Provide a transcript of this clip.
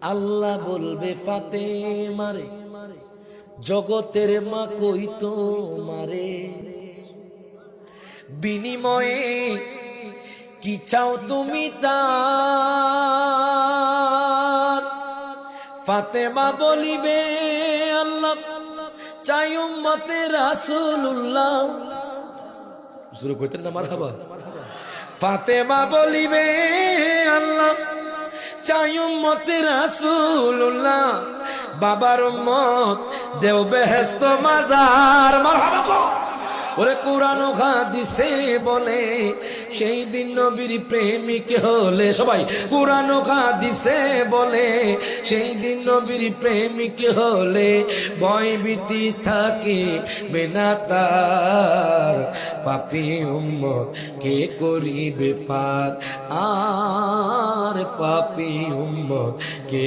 আল্লাহ বলবে ফাতেমারে, জগতের মা কই তোমারে, বিনিময়ে কি চাও তুমি তার? ফাতেমা বলিবে আল্লাহ চাই উম্মতে রাসূলুল্লাহ। শুরু কইতেন না মারহাবা। ফাতেমা বলিবে আল্লাহ চাই উম্মতে রাসূলুল্লাহ, বাবার উম্মত দেও বেহেশত মাজার। মারহাবা কো। ওরে কুরআন ও হাদিসে বলে সেই দিন নবীর প্রেমিক হলে, সবাই কুরআন ও হাদিসে বলে সেই দিন নবীর প্রেমিক হলে ভয় ভীতি থাকে বিনা তার। পাপী উম্মত কে করিবে পার, আর পাপী উম্মত কে